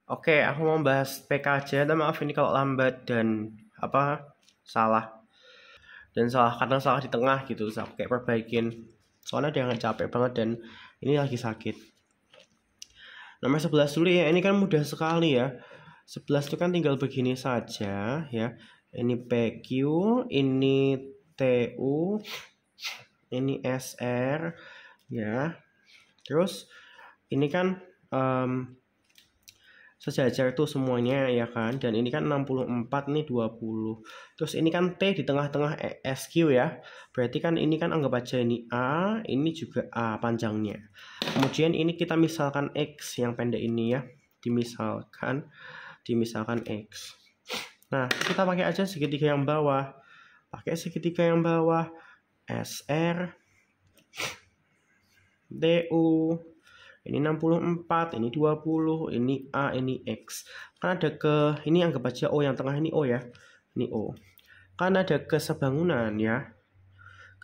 Oke, aku mau bahas PK aja. Dan maaf ini kalau lambat dan salah. Dan kadang salah di tengah gitu. Terus aku kayak perbaikin. Soalnya dia nggak capek banget dan ini lagi sakit. Nomor 11 dulu ya. Ini kan mudah sekali ya. 11 itu kan tinggal begini saja ya. Ini PQ, ini TU, ini SR ya. Terus ini kan sejajar tuh semuanya ya kan, dan ini kan 64 nih 20. Terus ini kan T di tengah-tengah SQ ya, berarti kan ini kan anggap aja ini A, ini juga A panjangnya. Kemudian ini kita misalkan X yang pendek ini ya, dimisalkan X. Nah kita pakai aja segitiga yang bawah, SR DU, ini 64, ini 20, ini A, ini X. Kan ada ini anggap aja O, yang tengah ini O ya. Ini O. Kan ada kesebangunan ya.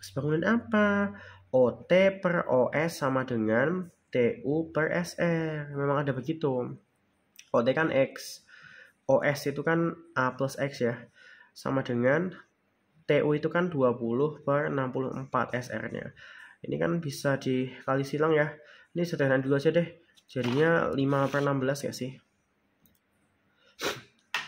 Kesebangunan apa? OT per OS sama dengan TU per SR. Memang ada begitu. OT kan X. OS itu kan A plus X ya. Sama dengan TU itu kan 20 per 64 SR-nya. Ini kan bisa dikali silang ya. Ini sederhana dulu aja deh. Jadinya 5 per 16 ya sih.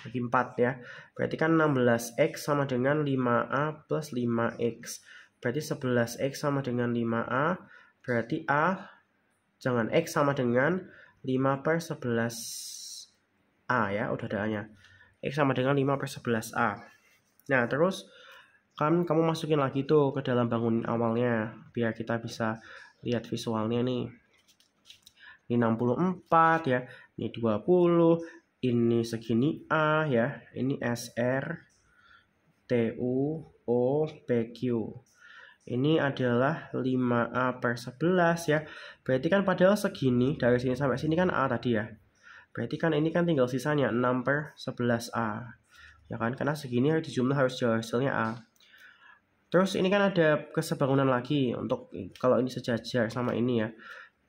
Bagi 4 ya. Berarti kan 16X sama dengan 5A plus 5X. Berarti 11X sama dengan 5A. Berarti X sama dengan 5 per 11A ya. Udah ada A-nya. X sama dengan 5 per 11A. Nah terus kan kamu masukin lagi tuh ke dalam bangunan awalnya. Biar kita bisa lihat visualnya nih. Ini 64 ya, ini 20, ini segini A ya, ini SR, TU, O, PQ. Ini adalah 5A per 11 ya. Berarti kan padahal segini, dari sini sampai sini kan A tadi ya. Berarti kan ini kan tinggal sisanya 6 per 11A. Ya kan, karena segini harus dijumlah, harus hasilnya A. Terus ini kan ada kesebangunan lagi untuk kalau ini sejajar sama ini ya.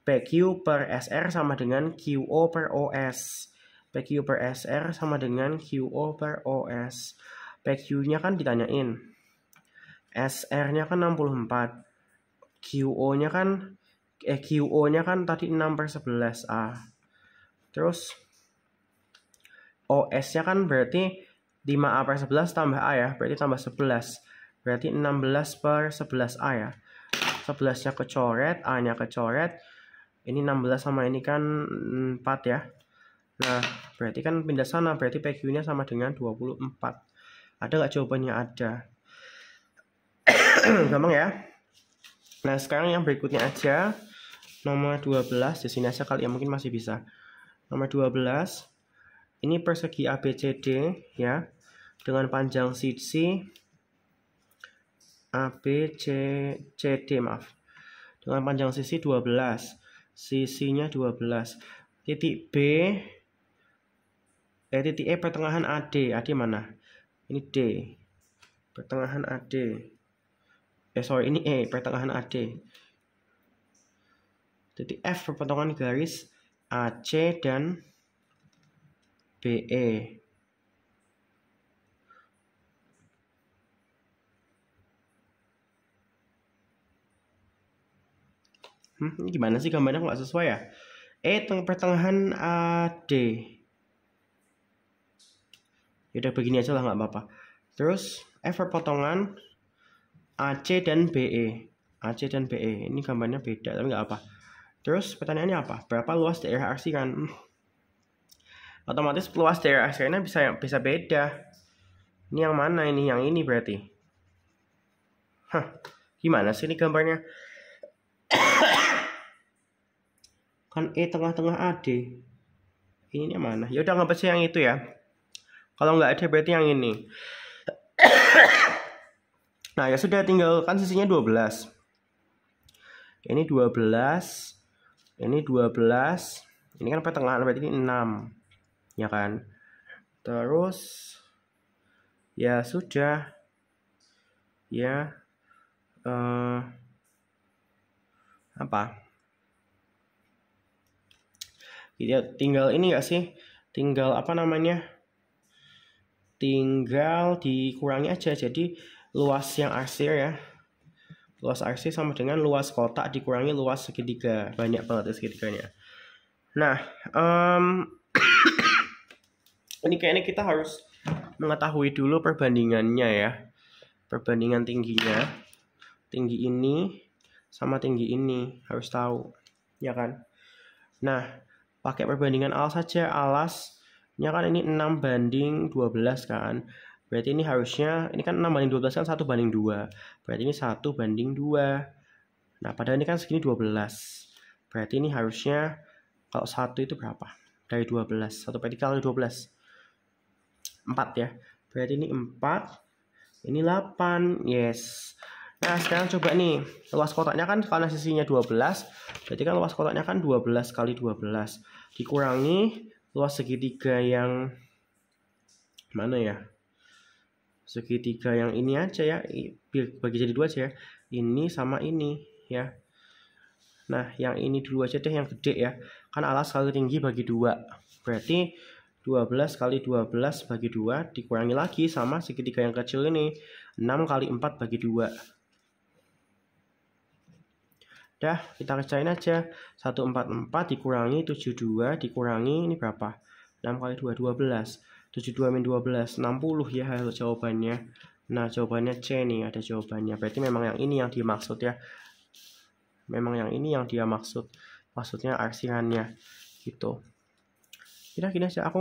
PQ per SR sama dengan QO per OS. PQ per SR sama dengan QO per OS. PQ-nya kan ditanyain. SR-nya kan 64. QO-nya kan QO-nya kan tadi 6 per 11A. Terus OS-nya kan berarti 5A per 11 tambah A ya. Berarti tambah 11. Berarti 16 per 11A ya. 11-nya kecoret, A-nya kecoret. Ini 16 sama ini kan 4 ya. Nah, berarti kan pindah sana. Berarti PQ-nya sama dengan 24. Ada nggak jawabannya? Ada. Gampang ya. Nah, sekarang yang berikutnya aja. Nomor 12. Di sini aja kali ya, mungkin masih bisa. Nomor 12. Ini persegi ABCD ya. Dengan panjang sisi ABCD, maaf. Dengan panjang sisi 12. Sisinya 12. Titik B, titik E pertengahan AD. AD mana? Ini D. Pertengahan AD. Ini E, pertengahan AD. Titik F perpotongan garis AC dan BE. Ini gimana sih gambarnya nggak sesuai ya? Pertengahan AD. Yaudah begini aja lah, nggak apa-apa. Terus F perpotongan AC dan BE. AC dan BE. Ini gambarnya beda, tapi nggak apa. Terus pertanyaannya apa? Berapa luas daerah arsikan? Otomatis luas daerah arsikannya bisa beda. Ini yang mana ini? Yang ini berarti. Gimana sih ini gambarnya? Kan E tengah-tengah AD. Ini mana? Ya udah, nggak percaya yang itu ya. Kalau nggak ada berarti yang ini. Nah ya sudah, tinggal kan sisinya 12. Ini 12. Ini 12. Ini kan pertengahan, berarti ini 6. Ya kan? Terus ya sudah. Ya. Apa? Tinggal ini nggak sih? tinggal apa namanya, tinggal dikurangi aja. Jadi luas yang arsir ya, luas arsir sama dengan luas kotak dikurangi luas segitiga. Banyak banget segitiganya. Nah, ini kayaknya kita harus mengetahui dulu perbandingannya ya. Perbandingan tingginya. Tinggi ini sama tinggi ini harus tahu, ya kan? Nah, pakai perbandingan alas saja. Alasnya kan ini 6/12 kan. Berarti ini harusnya, ini kan 6/12 kan 1/2. Berarti ini 1/2. Nah, padahal ini kan segini 12. Berarti ini harusnya, kalau 1 itu berapa? Dari 12. 1/3 kali 12. 4 ya. Berarti ini 4. Ini 8. Yes. Nah, sekarang coba nih. Luas kotaknya kan karena sisinya 12. Berarti kan luas kotaknya kan 12 kali 12. Dikurangi luas segitiga yang mana ya? Segitiga yang ini aja ya. Bagi jadi 2 aja ya. Ini sama ini ya. Nah, yang ini dulu aja deh, yang gede ya. Kan alas kali tinggi bagi 2. Berarti 12 kali 12 bagi 2 dikurangi lagi sama segitiga yang kecil ini. 6 kali 4 bagi 2. Dah, kita kerjain aja. 144 dikurangi 72 dikurangi ini berapa? 6 kali 2, 12. 72 min 12, 60 ya jawabannya. Nah, jawabannya C nih, ada jawabannya. Berarti memang yang ini yang dimaksud ya. Memang yang ini yang dia maksud. Maksudnya arsirannya gitu. Kita gini aja, aku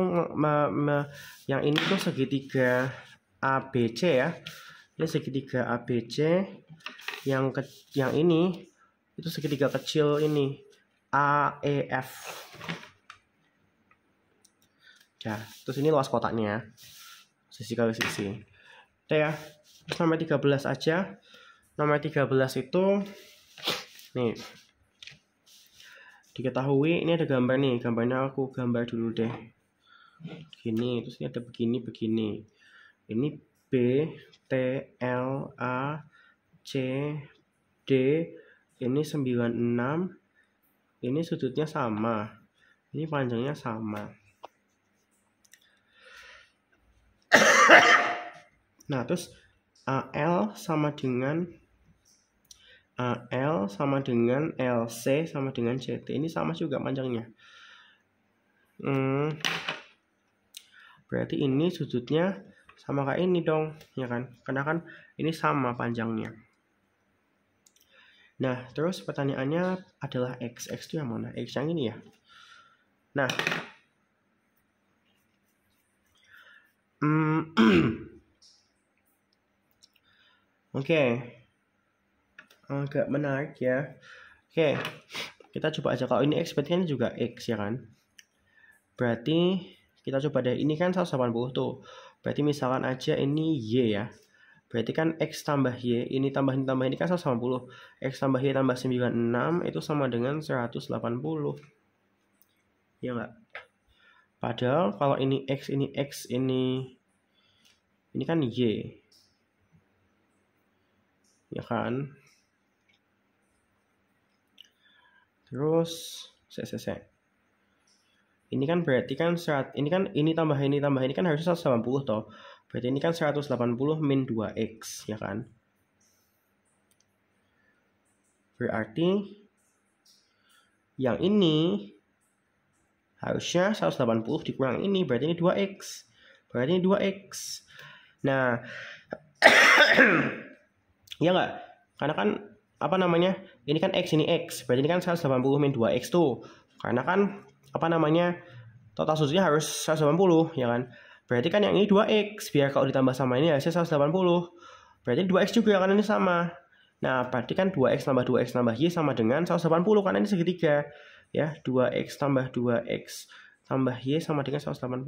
yang ini tuh segitiga ABC ya. Ini segitiga ABC. Yang ini itu segitiga kecil ini AEF. Ya, terus ini luas kotaknya. Sisi kali sisi. Udah ya. Terus nomor 13 aja. Nomor 13 itu nih. Diketahui ini ada gambar nih. Gambarnya aku gambar dulu deh. Gini, terus ini ada begini. Ini B, T, L, A, C, D. Ini 96. Ini sudutnya sama. Ini panjangnya sama. Nah, terus AL sama dengan LC sama dengan CT. Ini sama juga panjangnya. Berarti ini sudutnya sama kayak ini dong, ya kan? Karena kan ini sama panjangnya. Nah, terus pertanyaannya adalah X. X itu yang mana? X yang ini ya. Nah, oke. Agak menarik ya. Oke, kita coba aja. Kalau ini X berarti kan juga X ya kan. Berarti kita coba deh. Ini kan 180 tuh. Berarti misalkan aja ini Y ya. Berarti kan X tambah Y. Ini tambah ini kan 180. X tambah Y tambah 96 itu sama dengan 180. Ya enggak? Padahal kalau ini X, ini kan Y. Ya kan? Terus ini kan berarti kan ini tambah ini kan harusnya 180 toh. Berarti ini kan 180 min 2x ya kan. Berarti yang ini harusnya 180 dikurang ini, berarti ini 2x. Berarti ini 2x. Nah, ya enggak? Karena kan apa namanya? Ini kan X, ini X. Berarti ini kan 180 min 2x tuh. Karena kan apa namanya? Total sudutnya harus 180, ya kan? Berarti kan yang ini 2x. Biar kalau ditambah sama ini hasilnya 180. Berarti 2x juga kan ini sama. Nah, berarti kan 2x tambah 2x tambah Y sama dengan 180 karena ini segitiga. Ya, 2x tambah 2x tambah Y sama dengan 180.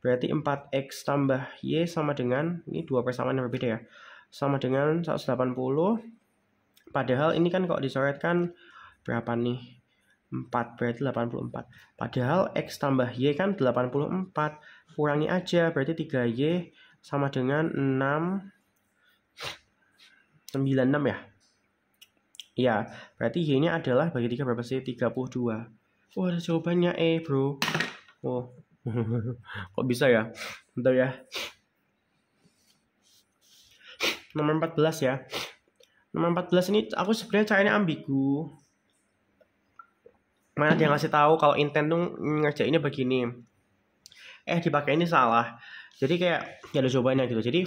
Berarti 4x tambah Y sama dengan, ini dua persamaan yang berbeda ya. Sama dengan 180. Padahal ini kan kalau dicoretkan berapa nih? 4 berarti 84. Padahal X tambah Y kan 84. Kurangi aja berarti 3Y sama dengan 96 ya. Ya, berarti Y-nya adalah bagi 3 berapa sih? 32. Oh, ada jawabannya E, bro. Oh, Kok bisa ya? Bentar ya. Nomor 14 ya. Nomor 14 ini aku sebenarnya caranya ambigu. Mana dia ngasih tahu kalau intent tuh ngerjainnya begini. Dipakai ini salah. Jadi kayak ya ada jawabannya gitu. Jadi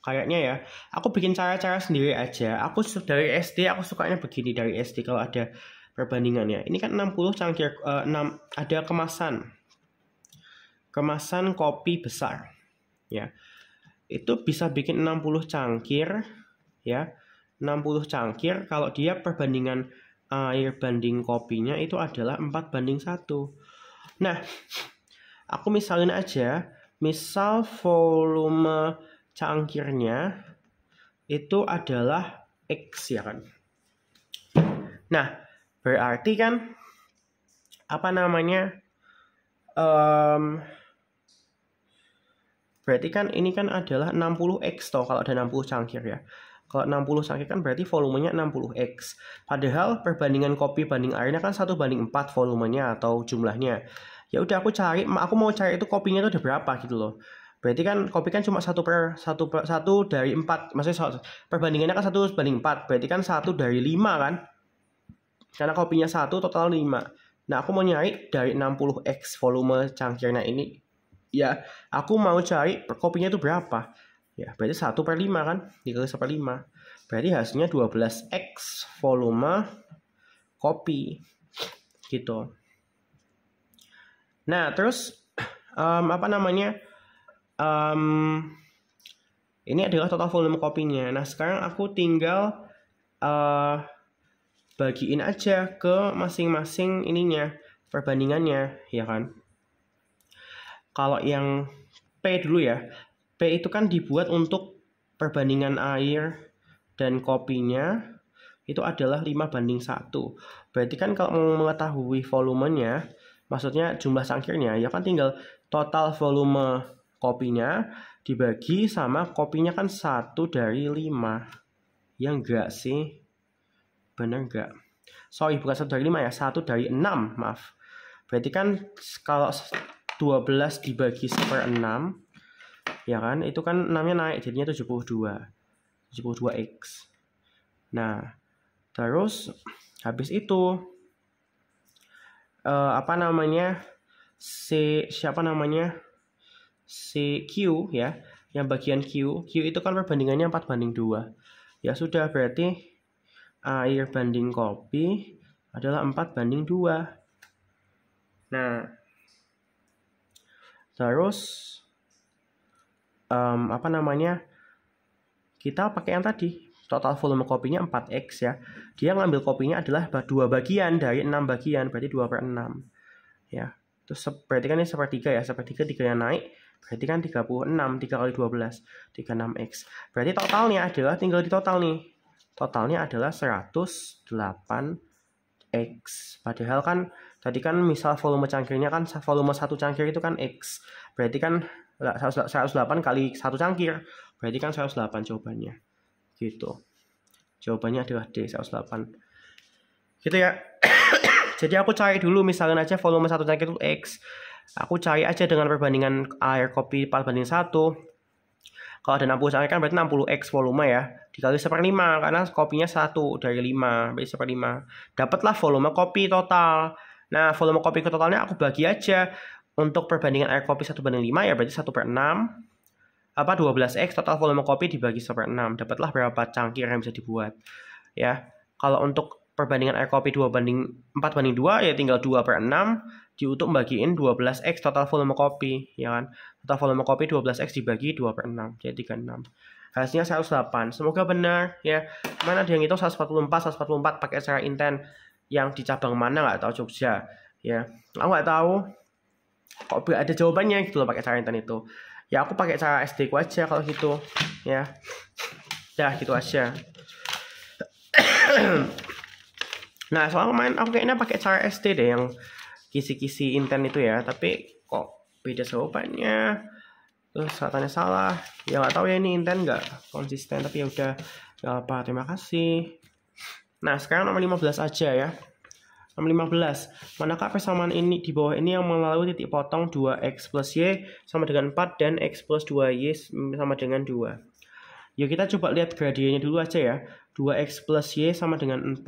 kayaknya ya, aku bikin cara-cara sendiri aja. Aku dari SD aku sukanya begini dari SD kalau ada perbandingannya. Ini kan 60 cangkir 6 ada kemasan. Kemasan kopi besar. Ya. Itu bisa bikin 60 cangkir ya. 60 cangkir kalau dia perbandingan air banding kopinya itu adalah 4:1. Nah, aku misalin aja, misal volume cangkirnya itu adalah X ya kan. Nah, berarti kan apa namanya? Berarti kan ini kan adalah 60X toh kalau ada 60 cangkir ya. Kalau 60 cangkir kan berarti volumenya 60X. Padahal perbandingan kopi banding airnya kan 1:4 volumenya atau jumlahnya. Ya udah aku mau cari itu kopinya itu udah berapa gitu loh. Berarti kan kopi kan cuma 1 dari 4. Maksudnya perbandingannya kan 1:4. Berarti kan 1 dari 5 kan. Karena kopinya 1 total 5. Nah aku mau nyari dari 60X volume cangkirnya ini. Ya aku mau cari kopinya itu berapa. Ya, berarti 1/5 kan, dikali 1/5. Berarti hasilnya 12X volume kopi. Gitu. Nah, terus apa namanya? Ini adalah total volume kopinya. Nah, sekarang aku tinggal bagiin aja ke masing-masing ininya, perbandingannya, ya kan? Kalau yang P dulu ya. P itu kan dibuat untuk perbandingan air dan kopinya itu adalah 5:1. Berarti kan kalau mau mengetahui volumenya, maksudnya jumlah cangkirnya, ya kan tinggal total volume kopinya dibagi sama kopinya kan 1 dari 5. Ya enggak sih? Bener enggak? Sorry, bukan 1 dari 5 ya, 1 dari 6, maaf. Berarti kan kalau 12 dibagi 1/6, ya kan, itu kan 6-nya naik, jadinya 72X. Nah, terus habis itu apa namanya, si Q ya, yang bagian Q itu kan perbandingannya 4:2. Ya sudah, berarti air banding kopi adalah 4:2. Nah, terus apa namanya, kita pakai yang tadi total volume kopinya 4X ya. Dia ngambil kopinya adalah 2 bagian dari 6 bagian, berarti 2/6 ya. Terus berarti kan ini 1/3 ya, 1/3 3 yang naik, berarti kan 36, 3 kali 12 36X. Berarti totalnya adalah tinggal di total nih, totalnya adalah 108X. Padahal kan tadi kan misal volume cangkirnya kan volume 1 cangkir itu kan X, berarti kan 108 kali 1 cangkir, berarti kan 108 jawabannya. Gitu. Jawabannya adalah D, 108. Gitu ya. Jadi aku cari dulu misalnya aja volume 1 cangkir itu X. Aku cari aja dengan perbandingan air kopi 4:1. Kalau ada 60 cangkir kan berarti 60X volume ya. Dikali 1/5 karena kopinya 1 dari 5, berarti 1/5. Dapatlah volume kopi total. Nah, volume kopi totalnya aku bagi aja. Untuk perbandingan air kopi 1/5 ya berarti 1/6. 12X total volume kopi dibagi 1/6. Dapatlah berapa cangkir yang bisa dibuat. Ya. Kalau untuk perbandingan air kopi 4:2 ya tinggal 2/6 untuk bagiin 12X total volume kopi, ya kan. Total volume kopi 12X dibagi 2/6, jadi 36. Hasilnya 108. Semoga benar ya. Mana ada yang hitung 144 pakai cara intent yang di cabang mana nggak tahu, Jogja ya. Aku nggak tahu kok ada jawabannya gitu loh pakai cara intent itu. Ya aku pakai cara SD ku aja kalau gitu ya. Ya gitu aja. Nah, soalnya kemarin aku kayaknya pakai cara SD deh yang kisi-kisi intent itu ya, tapi kok beda jawabannya. Terus katanya salah. Ya nggak tahu ya ini intent nggak konsisten, tapi ya udah nggak apa. Terima kasih. Nah, sekarang nomor 15 aja ya. sama 15. Manakah persamaan ini di bawah ini yang melalui titik potong 2x plus y sama dengan 4 dan x plus 2y sama dengan 2. Yuk kita coba lihat gradiennya dulu aja ya. 2x plus y sama dengan 4,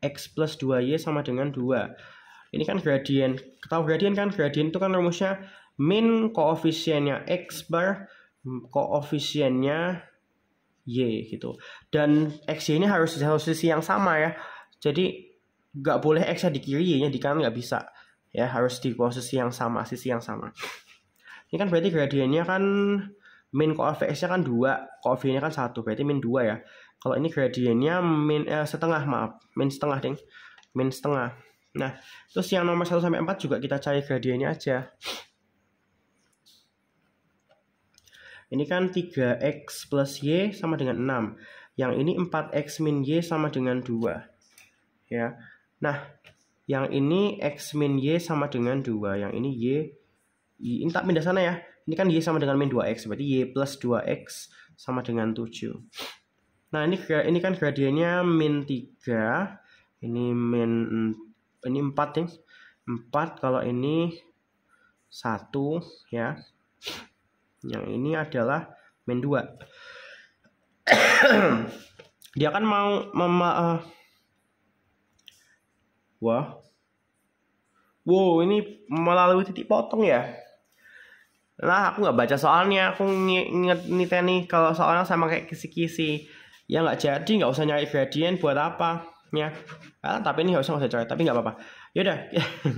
x plus 2y sama dengan 2. Ini kan gradien. Tahu gradien kan? Gradien itu kan rumusnya min koefisiennya x per koefisiennya y gitu. Dan x ini harus di sisi yang sama ya. Jadi nggak boleh x di kiri, y-nya di kanan, nggak bisa. Ya harus di posisi yang sama, sisi yang sama. Ini kan berarti gradiennya kan min koefisiennya kan 2, koefisiennya kan 1, berarti min 2 ya. Kalau ini gradiennya min setengah, maaf, min setengah ding. Min setengah. Nah, terus yang nomor 1 sampai 4 juga kita cari gradiennya aja. Ini kan 3x plus y sama dengan 6. Yang ini 4x min y sama dengan 2. Ya. Nah, yang ini x min y sama dengan 2. Yang ini ini tak pindah sana ya. Ini kan y sama dengan min 2x. Berarti y plus 2x sama dengan 7. Nah, ini kan gradiennya min 3. Ini ini 4 ya. 4 kalau ini 1 ya. Yang ini adalah min 2. Dia kan mau wow, ini melalui titik potong ya. Nah, aku nggak baca soalnya. Aku nginget nih kalau soalnya sama kayak kisi-kisi. Ya nggak jadi, nggak usah nyari gradien buat apa ya. Tapi ini harusnya nggak usah cari, tapi nggak apa-apa. Yaudah,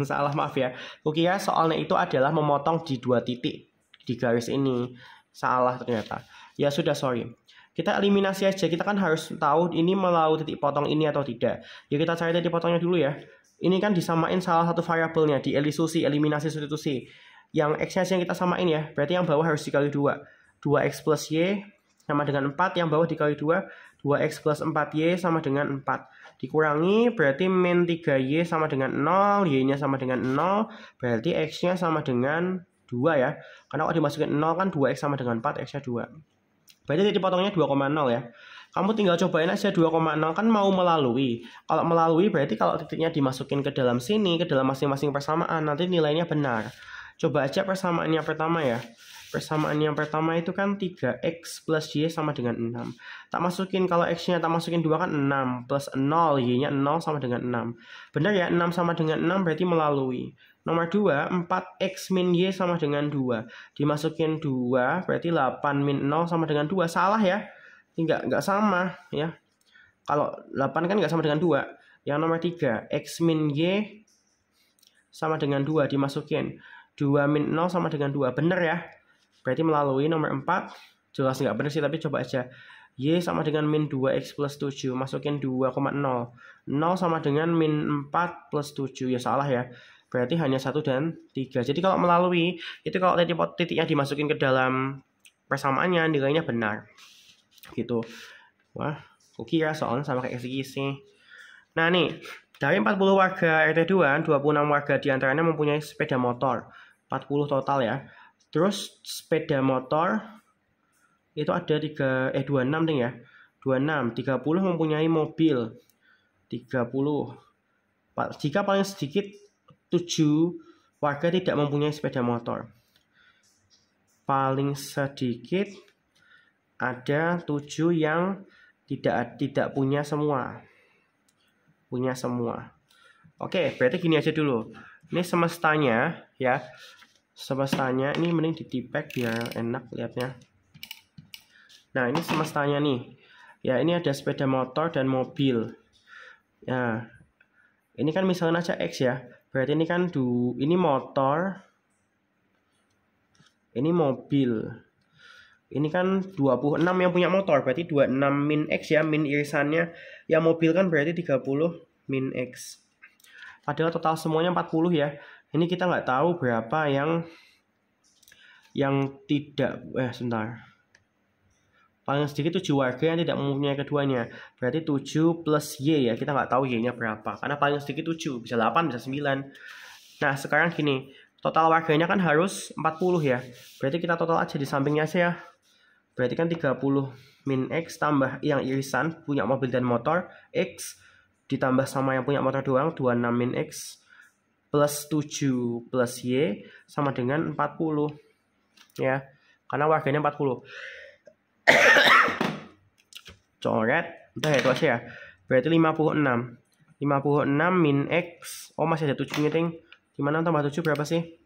salah, maaf ya. Kukira soalnya itu adalah memotong di 2 titik di garis ini. Salah ternyata. Ya sudah, sorry. Kita eliminasi aja. Kita kan harus tahu ini melalui titik potong ini atau tidak. Ya kita cari titik potongnya dulu ya. Ini kan disamain salah satu variabelnya di eliminasi substitusi. Yang x-nya yang kita samain ya. Berarti yang bawah harus dikali 2. 2x plus y sama dengan 4. Yang bawah dikali 2. 2x plus 4y sama dengan 4. Dikurangi berarti min 3y sama dengan 0. Y-nya sama dengan 0. Berarti x-nya sama dengan 2 ya. Karena kalau dimasukin 0 kan 2x sama dengan 4, x-nya 2. Berarti titik potongnya 2,0 ya. Kamu tinggal cobain aja 2,0 kan mau melalui. Kalau melalui berarti kalau titiknya dimasukin ke dalam sini, ke dalam masing-masing persamaan, nanti nilainya benar. Coba aja persamaan yang pertama ya. Persamaan yang pertama itu kan 3x plus y sama dengan 6. Tak masukin, kalau x-nya tak masukin 2 kan 6 plus 0, y-nya 0 sama dengan 6. Benar ya, 6 sama dengan 6 berarti melalui. Nomor 2, 4x min y sama dengan 2. Dimasukin 2, berarti 8 min 0 sama dengan 2. Salah ya? Enggak sama ya. Kalau 8 kan enggak sama dengan 2. Yang nomor 3, x min y sama dengan 2. Dimasukin 2 min 0 sama dengan 2. Benar ya? Berarti melalui. Nomor 4, jelas enggak benar sih, tapi coba aja. Y sama dengan min 2x plus 7. Masukin 2,0. 0 sama dengan min 4 plus 7. Ya salah ya. Berarti hanya 1 dan 3. Jadi kalau melalui, itu kalau titiknya dimasukin ke dalam persamaannya, nilainya benar. Gitu. Wah, kukira soalnya sama kayak kisi-kisi. Nah nih, dari 40 warga RT2, 26 warga diantaranya mempunyai sepeda motor. 40 total ya. Terus sepeda motor itu ada 26 nih ya. 26, 30 mempunyai mobil. 30. Jika paling sedikit 7 warga tidak mempunyai sepeda motor. Paling sedikit ada 7 yang tidak punya semua. Punya semua. Oke, berarti gini aja dulu. Ini semestanya ya. Semestanya ini mending ditipek biar enak lihatnya. Nah, ini semestanya nih. Ya, ini ada sepeda motor dan mobil. Ya. Ini kan misalnya aja X ya. Berarti ini kan ini motor. Ini mobil. Ini kan 26 yang punya motor. Berarti 26 min X ya. Min irisannya. Yang mobil kan berarti 30 min X. Padahal total semuanya 40 ya. Ini kita nggak tahu berapa yang tidak. Sebentar. Paling sedikit 7 warga yang tidak mempunyai keduanya. Berarti 7 plus Y ya. Kita nggak tahu Y-nya berapa. Karena paling sedikit 7. Bisa 8, bisa 9. Nah, sekarang gini. Total warganya kan harus 40 ya. Berarti kita total aja di sampingnya aja ya. Berarti kan 30 min X tambah yang irisan. Punya mobil dan motor. X ditambah sama yang punya motor doang, 26 min X plus 7 plus Y sama dengan 40. Ya, karena warganya 40. Coret, udah itu aja ya. Berarti 56. 56 min X. Oh, masih ada 7 ting. Gimana tambah 7 berapa sih?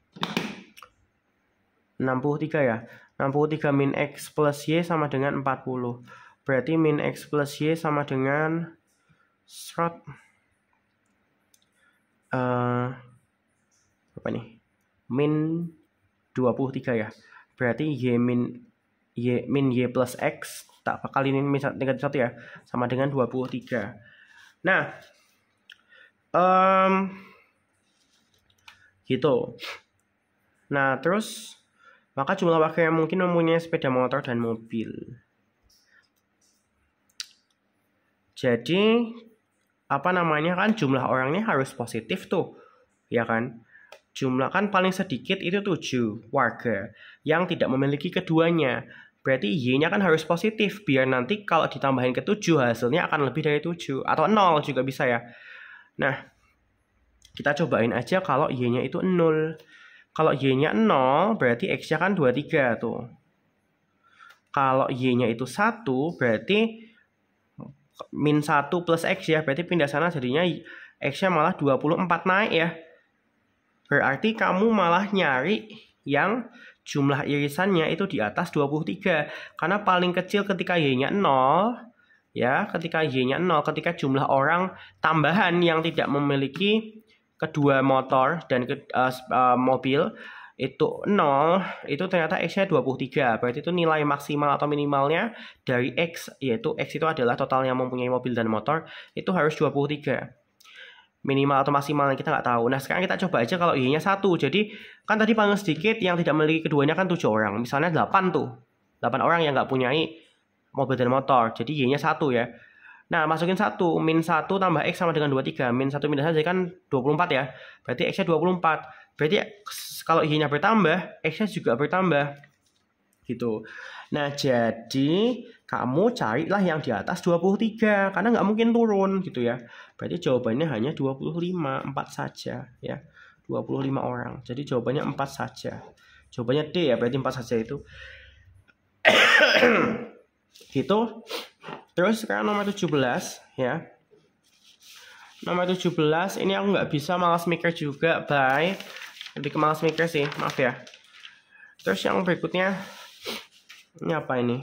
63 ya. 63 min X plus Y sama dengan 40. Berarti min X plus Y sama dengan apa nih? Min 23 ya. Berarti Y min Y plus X tak bakal ini negatif 1 ya. Sama dengan 23. Nah, gitu. Nah, terus maka jumlah warga yang mungkin mempunyai sepeda motor dan mobil. Jadi apa namanya kan jumlah orangnya harus positif tuh, ya kan? Jumlah kan paling sedikit itu 7 warga yang tidak memiliki keduanya. Berarti Y-nya kan harus positif biar nanti kalau ditambahin ke 7 hasilnya akan lebih dari 7 atau 0 juga bisa ya. Nah, kita cobain aja kalau Y-nya itu 0. Kalau Y-nya 0 berarti X-nya kan 23 tuh. Kalau Y-nya itu 1 berarti min 1 plus X ya. Berarti pindah sana jadinya X-nya malah 24 naik ya. Berarti kamu malah nyari yang jumlah irisannya itu di atas 23. Karena paling kecil ketika Y-nya 0, ya, ketika Y-nya 0, ketika jumlah orang tambahan yang tidak memiliki kedua motor dan mobil itu 0, itu ternyata X-nya 23. Berarti itu nilai maksimal atau minimalnya dari X, yaitu X itu adalah total yang mempunyai mobil dan motor, itu harus 23. Minimal atau maksimalnya kita nggak tahu. Nah, sekarang kita coba aja kalau Y-nya 1. Jadi, kan tadi paling sedikit yang tidak memiliki keduanya kan 7 orang. Misalnya 8 tuh. 8 orang yang nggak punyai mobil dan motor. Jadi Y-nya 1 ya. Nah, masukin 1. Min 1 tambah X sama dengan 23. Min 1 minus 1 jadi kan 24 ya. Berarti X-nya 24. Berarti kalau Y-nya bertambah, X-nya juga bertambah. Gitu. Nah, jadi kamu carilah yang di atas 23. Karena nggak mungkin turun gitu ya. Berarti jawabannya hanya 25. 4 saja ya. 25 orang. Jadi jawabannya 4 saja. Jawabannya D ya. Berarti 4 saja itu. Gitu. Terus sekarang nomor 17 ya. Nomor 17 ini aku nggak bisa malas mikir juga, bye. Lebih ke malas mikir sih, maaf ya. Terus yang berikutnya ini apa ini?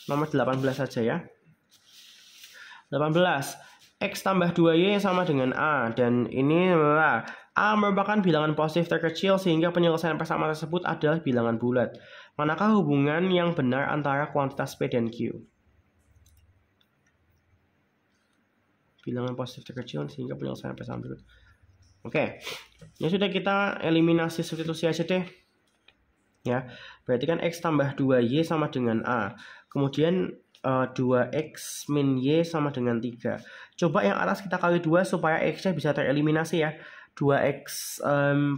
Nomor 18 saja ya. 18. X tambah 2Y sama dengan A. Dan ini adalah A merupakan bilangan positif terkecil sehingga penyelesaian persamaan tersebut adalah bilangan bulat. Manakah hubungan yang benar antara kuantitas P dan Q? Bilangan positif terkecil sehingga penyelesaian persamaan tersebut. Oke. Ya sudah, kita eliminasi substitusi aja deh. Ya, berarti kan X tambah 2Y sama dengan A. Kemudian 2X min Y sama dengan 3. Coba yang atas kita kali 2 supaya X-nya bisa tereliminasi ya. 2X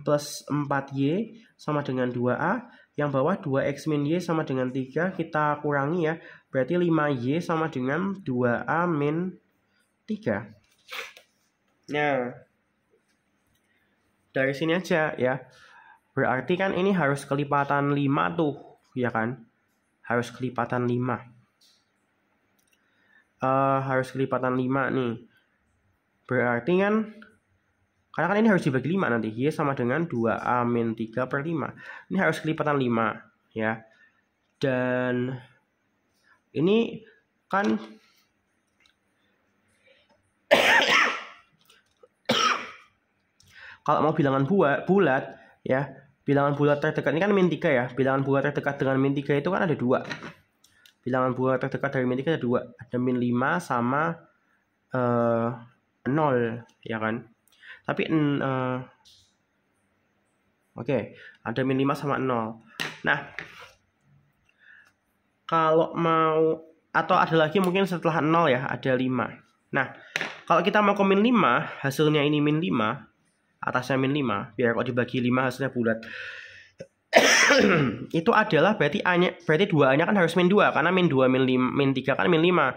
plus 4Y sama dengan 2A. Yang bawah 2X min Y sama dengan 3. Kita kurangi ya. Berarti 5Y sama dengan 2A min 3. Nah, dari sini aja ya. Berarti kan ini harus kelipatan 5 tuh, ya kan? Harus kelipatan 5. Harus kelipatan 5 nih. Berarti kan, karena kan ini harus dibagi 5 nanti. Y sama dengan 2A min 3 per 5. Ini harus kelipatan 5, ya. Dan ini kan kalau mau bilangan bulat, ya. Bilangan bulat terdekat ini kan min 3 ya. Bilangan bulat terdekat dengan min 3 itu kan ada 2. Bilangan bulat terdekat dari min 3 ada 2. Ada min 5 sama 0, ya kan. Tapi oke, ada min 5 sama 0. Nah, kalau mau, atau ada lagi mungkin setelah 0 ya, ada 5. Nah, kalau kita mau ke min 5, hasilnya ini min 5, atasnya min 5, biar kalau dibagi 5 hasilnya bulat. Itu adalah berarti A-nya, berarti 2A-nya kan harus min 2, karena min 2 min 3 kan min 5.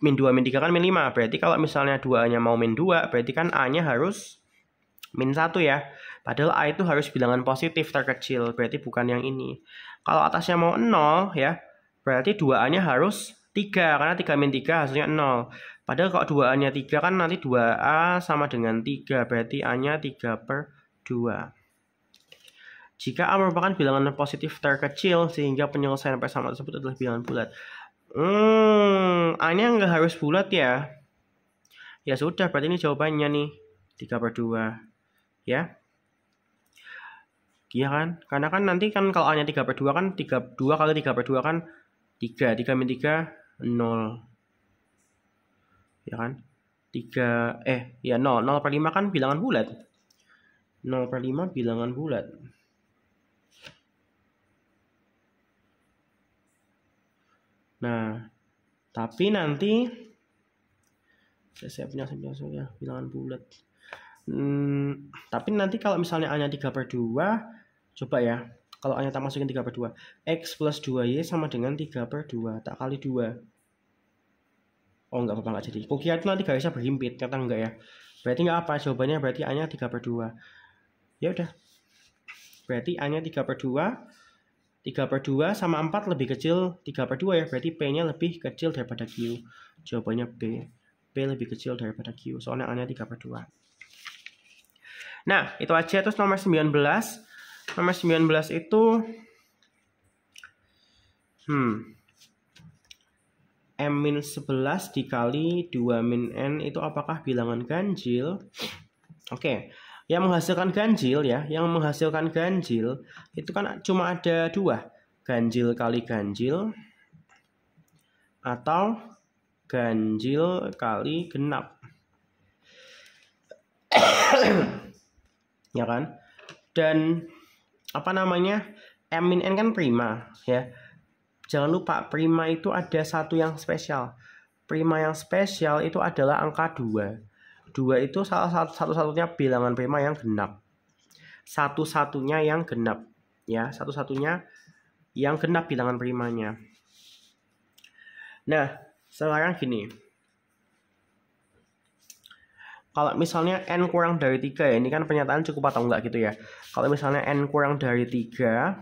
min 2 min 3 kan min 5. Berarti kalau misalnya 2A-nya mau min 2, berarti kan A-nya harus min 1 ya. Padahal A itu harus bilangan positif terkecil, berarti bukan yang ini. Kalau atasnya mau 0 ya, berarti 2A-nya harus 3, karena 3 min 3 hasilnya 0. Padahal kalau 2A-nya 3 kan nanti 2A sama dengan 3, berarti A-nya 3/2. Jika A merupakan bilangan positif terkecil, sehingga penyelesaian persamaan tersebut adalah bilangan bulat. A-nya nggak harus bulat ya. Ya sudah, berarti ini jawabannya nih. 3/2. Ya. Iya kan? Karena kan nanti kan kalau A-nya 3/2 kan 2 kali 3/2 kan 3. 3 min 3, 0. Ya kan? 0. 0/5 kan bilangan bulat. 0/5 bilangan bulat. Nah, tapi nanti saya punya bilangan bulat. Tapi nanti kalau misalnya A-nya 3/2, coba ya. Kalau A-nya tak masukin 3/2, X plus 2Y sama dengan 3/2. Tak kali 2. Oh, enggak apa-apa, enggak jadi. Kukira itu nanti garisnya berhimpit, ternyata enggak ya. Berarti enggak apa, jawabannya berarti A-nya 3/2. Ya udah. Berarti A-nya 3/2. 3/2 sama 4 lebih kecil 3/2 ya. Berarti P-nya lebih kecil daripada Q. Jawabannya B. P lebih kecil daripada Q. Soalnya A-nya 3/2. Nah, itu aja. Terus nomor 19. Nomor 19 itu M-11 dikali 2 min N itu apakah bilangan ganjil? Oke. Yang menghasilkan ganjil ya, yang menghasilkan ganjil itu kan cuma ada 2. Ganjil kali ganjil atau ganjil kali genap. Ya kan? Dan apa namanya? M min N kan prima ya. Jangan lupa prima itu ada satu yang spesial. Prima yang spesial itu adalah angka 2. 2 itu satu-satunya bilangan prima yang genap. Satu-satunya yang genap. Ya, satu-satunya yang genap bilangan primanya. Nah, sekarang gini. Kalau misalnya N kurang dari 3 ya, ini kan pernyataan cukup atau enggak gitu ya. Kalau misalnya N kurang dari 3,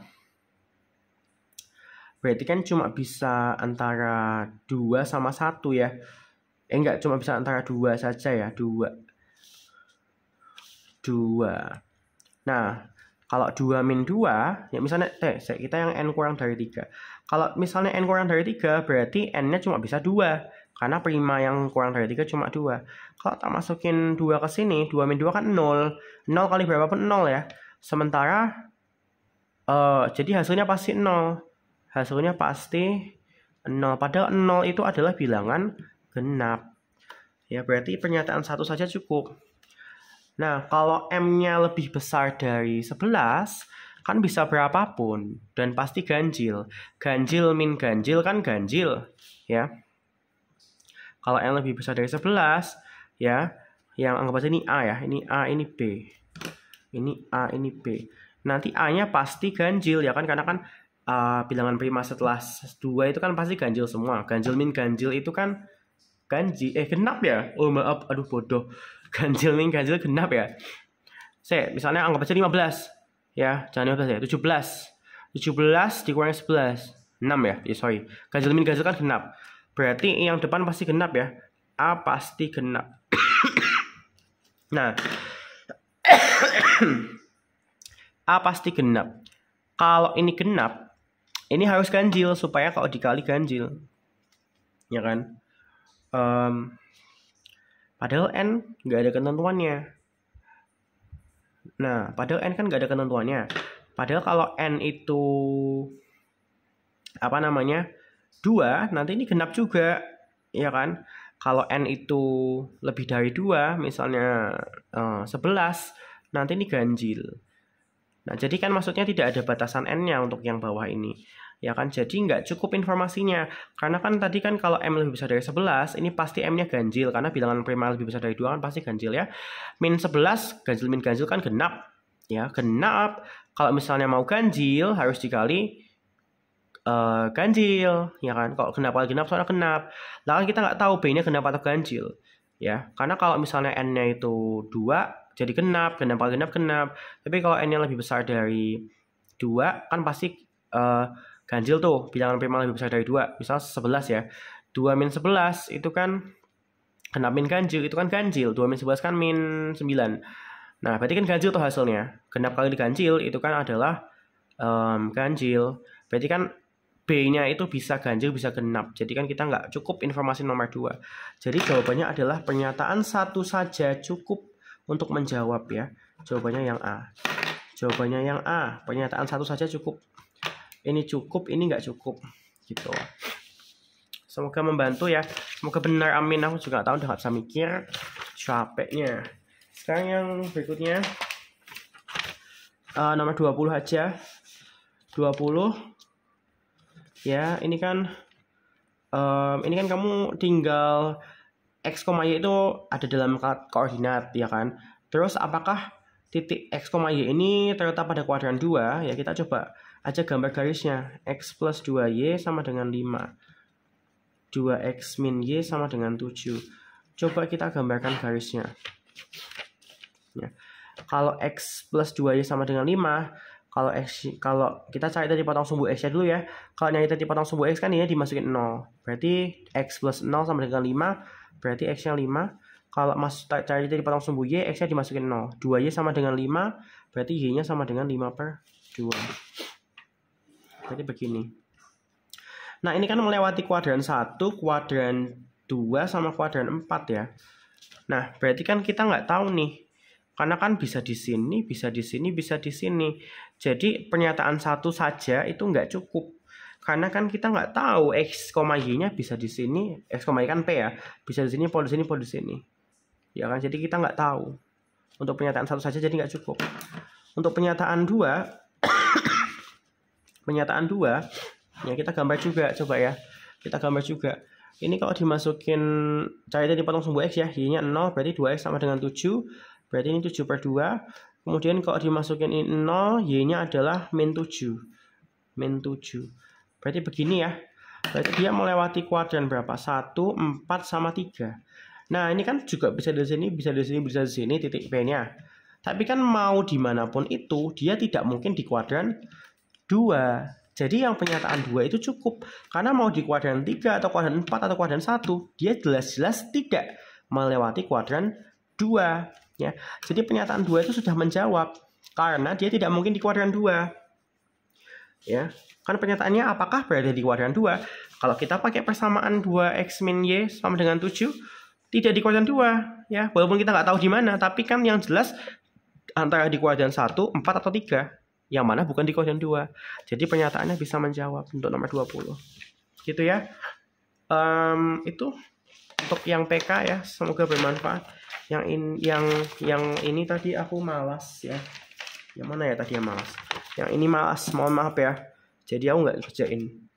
berarti kan cuma bisa antara 2 sama 1 ya. Enggak, cuma bisa antara 2 saja ya. 2. Nah, kalau 2 min 2, ya misalnya kita yang N kurang dari 3. Kalau misalnya N kurang dari 3, berarti N-nya cuma bisa 2. Karena prima yang kurang dari 3 cuma 2. Kalau tak masukin 2 ke sini, 2 min 2 kan 0. 0 kali berapapun 0 ya. Sementara, jadi hasilnya pasti 0. Hasilnya pasti 0. Padahal 0 itu adalah bilangan genap. Ya, berarti pernyataan 1 saja cukup. Nah, kalau M-nya lebih besar dari 11, kan bisa berapapun. Dan pasti ganjil. Ganjil min ganjil kan ganjil. Ya. Kalau M lebih besar dari 11, ya, yang anggap aja ini A ya. Ini A, ini B. Ini A, ini B. Nanti A-nya pasti ganjil, ya kan? Karena kan bilangan prima setelah 2 itu kan pasti ganjil semua. Ganjil min ganjil itu kan genap ya? Oh maaf, aduh bodoh. Ganjil min ganjil genap ya. Misalnya anggap aja 15. Ya, jangan 15 ya, 17. 17 dikurangi 11. 6 ya, sorry. Ganjil min ganjil kan genap. Berarti yang depan pasti genap ya. A pasti genap. Nah, A pasti genap. Kalau ini genap, ini harus ganjil supaya kalau dikali ganjil. Ya kan? Padahal N nggak ada ketentuannya. Nah, padahal N kan nggak ada ketentuannya. Padahal kalau N itu 2, nanti ini genap juga. Ya kan? Kalau N itu lebih dari 2, misalnya 11, nanti ini ganjil. Nah, jadi kan maksudnya tidak ada batasan N-nya untuk yang bawah ini. Ya kan, jadi nggak cukup informasinya. Karena kan tadi kan kalau M lebih besar dari 11, ini pasti M-nya ganjil. Karena bilangan prima lebih besar dari 2 kan pasti ganjil ya. Min 11, ganjil min ganjil kan genap. Ya, genap. Kalau misalnya mau ganjil, harus dikali ganjil, ya kan? Kalau genap kali genap soalnya genap. Lah kan kita nggak tahu B-nya genap atau ganjil, ya. Karena kalau misalnya N-nya itu 2, jadi genap kali genap genap. Tapi kalau N-nya lebih besar dari 2, kan pasti ganjil tuh. Bilangan primal lebih besar dari 2, misal 11 ya. 2 min 11 itu kan genap min ganjil, itu kan ganjil. 2 min 11 kan min 9. Nah, berarti kan ganjil tuh hasilnya. Genap kali ganjil itu kan adalah ganjil. Berarti kan B-nya itu bisa ganjil, bisa genap. Jadi kan kita nggak cukup informasi nomor 2. Jadi jawabannya adalah pernyataan satu saja cukup untuk menjawab ya. Jawabannya yang A. Jawabannya yang A. Pernyataan satu saja cukup. Ini cukup, ini nggak cukup. Gitu. Semoga membantu ya. Semoga benar, amin. Aku juga nggak tahu, udah nggak bisa mikir. Capeknya. Sekarang yang berikutnya. Nomor 20 aja. 20. Ya, ini kan kamu tinggal X, Y itu ada dalam koordinat, ya kan? Terus apakah titik X, Y ini terletak pada kuadran 2? Ya, kita coba aja gambar garisnya. X plus 2Y sama dengan 5. 2X min Y sama dengan 7. Coba kita gambarkan garisnya. Ya. Kalau X plus 2Y sama dengan 5, kalau kita cari tadi potong sumbu X-nya dulu ya. Kalau nyari tadi potong sumbu X kan ini dimasukin 0. Berarti X plus 0 sama dengan 5. Berarti X-nya 5. Kalau cari tadi potong sumbu Y, X-nya dimasukin 0. 2Y sama dengan 5. Berarti Y-nya sama dengan 5/2. Berarti begini. Nah, ini kan melewati kuadran 1, kuadran 2, sama kuadran 4 ya. Nah, berarti kan kita nggak tahu nih. Karena kan bisa di sini, bisa di sini, bisa di sini. Jadi pernyataan satu saja itu nggak cukup. Karena kan kita nggak tahu X, Y-nya bisa di sini. X, Y kan P ya. Bisa di sini, di sini, di sini. Ya kan, jadi kita nggak tahu. Untuk pernyataan satu saja jadi nggak cukup. Untuk pernyataan 2, pernyataan 2, ya kita gambar juga, coba ya. Kita gambar juga. Ini kalau dimasukin, cari tadi potong sumbu X ya. Y-nya 0, berarti 2X sama dengan 7. Berarti ini 7/2. Kemudian kalau dimasukin ini 0, Y-nya adalah min 7. Min 7. Berarti begini ya. Berarti dia melewati kuadran berapa? 1, 4, sama 3. Nah, ini kan juga bisa di sini, bisa di sini, bisa di sini titik P-nya. Tapi kan mau dimanapun itu, dia tidak mungkin di kuadran 2. Jadi yang pernyataan 2 itu cukup. Karena mau di kuadran 3 atau kuadran 4 atau kuadran 1, dia jelas-jelas tidak melewati kuadran 2. Ya. Jadi pernyataan 2 itu sudah menjawab karena dia tidak mungkin di kuadran 2. Ya. Kan pernyataannya apakah berada di kuadran 2? Kalau kita pakai persamaan 2X min Y sama dengan 7, tidak di kuadran 2, ya. Walaupun kita nggak tahu di mana, tapi kan yang jelas antara di kuadran 1, 4 atau 3. Yang mana bukan di kuadran 2. Jadi pernyataannya bisa menjawab untuk nomor 20. Gitu ya. Itu untuk yang PK ya, semoga bermanfaat. Yang ini tadi aku malas ya. Yang mana ya tadi yang malas? Yang ini malas, mohon maaf ya. Jadi aku nggak kerjain.